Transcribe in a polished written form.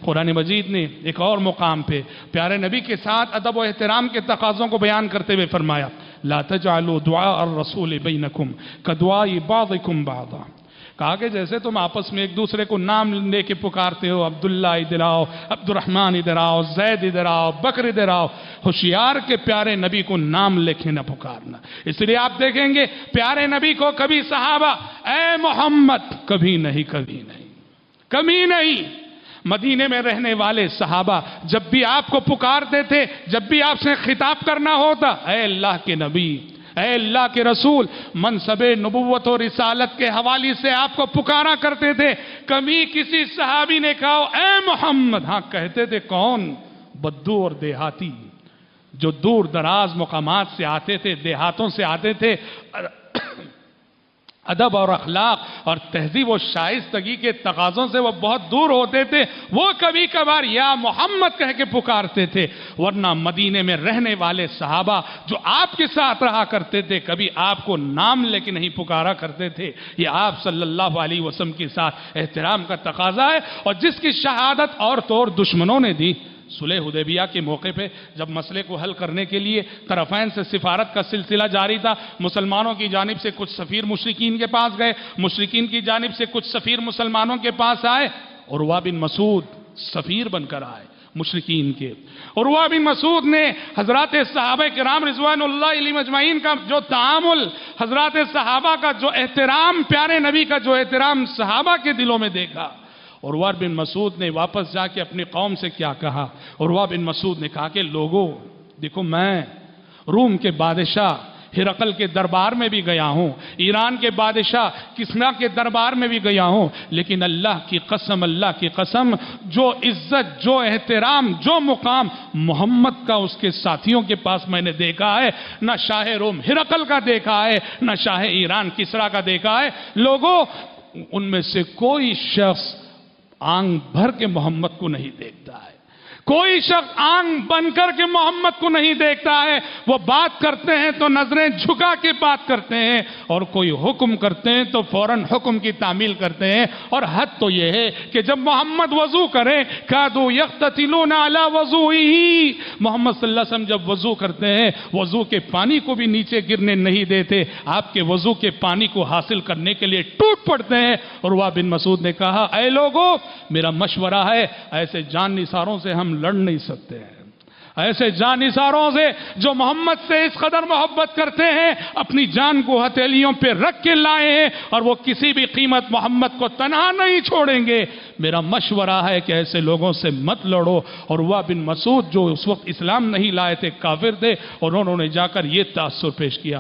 قرآن مجید نے ایک اور مقام پہ پیارے نبی کے ساتھ ادب و احترام کے تقاضوں کو بیان کرتے ہوئے فرمایا لا تجعلوا دعاء الرسول بینکم کدعاء بعضکم بعضا، کہا کہ جیسے تم آپس میں ایک دوسرے کو نام لے کے پکارتے ہو، عبداللہ ادھر آؤ، عبد الرحمن ادھر آؤ، زید ادھر آؤ، بکر ادھر آؤ، ہوشیار کے پیارے نبی کو نام لے کے نہ پکارنا۔ اس لیے آپ دیکھیں گے پیارے نبی کو کبھی صحابہ اے محمد کبھی نہیں، کبھی نہیں، کبھی نہیں۔ مدینے میں رہنے والے صحابہ جب بھی آپ کو پکارتے تھے، جب بھی آپ سے خطاب کرنا ہوتا، اے اللہ کے نبی، اے اللہ کے رسول، منصب نبوت و رسالت کے حوالے سے آپ کو پکارا کرتے تھے۔ کبھی کسی صحابی نے کہا اے محمد، ہاں کہتے تھے کون؟ بدو اور دیہاتی جو دور دراز مقامات سے آتے تھے، دیہاتوں سے آتے تھے، ادب اور اخلاق اور تہذیب و شائستگی کے تقاضوں سے وہ بہت دور ہوتے تھے، وہ کبھی کبھار یا محمد کہہ کے پکارتے تھے، ورنہ مدینے میں رہنے والے صحابہ جو آپ کے ساتھ رہا کرتے تھے کبھی آپ کو نام لے کے نہیں پکارا کرتے تھے۔ یہ آپ صلی اللہ علیہ وسلم کے ساتھ احترام کا تقاضا ہے، اور جس کی شہادت اور طور دشمنوں نے دی۔ صلح حدیبیہ کے موقع پہ جب مسئلے کو حل کرنے کے لیے طرفین سے سفارت کا سلسلہ جاری تھا، مسلمانوں کی جانب سے کچھ سفیر مشرکین کے پاس گئے، مشرکین کی جانب سے کچھ سفیر مسلمانوں کے پاس آئے، عروہ بن مسعود سفیر بن کر آئے مشرکین کے۔ عروہ بن مسعود نے حضرات صحابہ کرام رضوان اللہ علیہم اجمعین کا جو تعامل، حضرات صحابہ کا جو احترام، پیارے نبی کا جو احترام صحابہ کے دلوں میں دیکھا۔ عروہ بن مسعود نے واپس جا کے اپنی قوم سے کیا کہا؟ عروہ بن مسعود نے کہا کہ لوگوں دیکھو، میں روم کے بادشاہ ہرقل کے دربار میں بھی گیا ہوں، ایران کے بادشاہ کسنا کے دربار میں بھی گیا ہوں، لیکن اللہ کی قسم، اللہ کی قسم، جو عزت، جو احترام، جو مقام محمد کا اس کے ساتھیوں کے پاس میں نے دیکھا ہے، نہ شاہ روم ہرقل کا دیکھا ہے، نہ شاہ ایران کسرا کا دیکھا ہے۔ لوگوں، ان میں سے کوئی شخص آنکھ بھر کے محمد کو نہیں دیکھتا ہے، کوئی شخص آنکھ بن کر کے محمد کو نہیں دیکھتا ہے۔ وہ بات کرتے ہیں تو نظریں جھکا کے بات کرتے ہیں، اور کوئی حکم کرتے ہیں تو فوراً حکم کی تعمیل کرتے ہیں۔ اور حد تو یہ ہے کہ جب محمد وضو کریں کادوا یقتتلون علی وضوئہ، محمد صلی اللہ علیہ وسلم جب وضو کرتے ہیں وضو کے پانی کو بھی نیچے گرنے نہیں دیتے، آپ کے وضو کے پانی کو حاصل کرنے کے لیے ٹوٹ پڑتے ہیں۔ عروہ بن مسعود نے کہا اے لوگوں، میرا مشورہ ہے، ایسے جان نثاروں سے ہم لڑ نہیں سکتے ہیں، ایسے جان نثاروں سے جو محمد سے اس قدر محبت کرتے ہیں، اپنی جان کو ہتھیلیوں پہ رکھ کے لائے ہیں، اور وہ کسی بھی قیمت محمد کو تنہا نہیں چھوڑیں گے۔ میرا مشورہ ہے کہ ایسے لوگوں سے مت لڑو۔ اور عروہ بن مسعود جو اس وقت اسلام نہیں لائے تھے، کافر تھے، اور انہوں نے جا کر یہ تاثر پیش کیا۔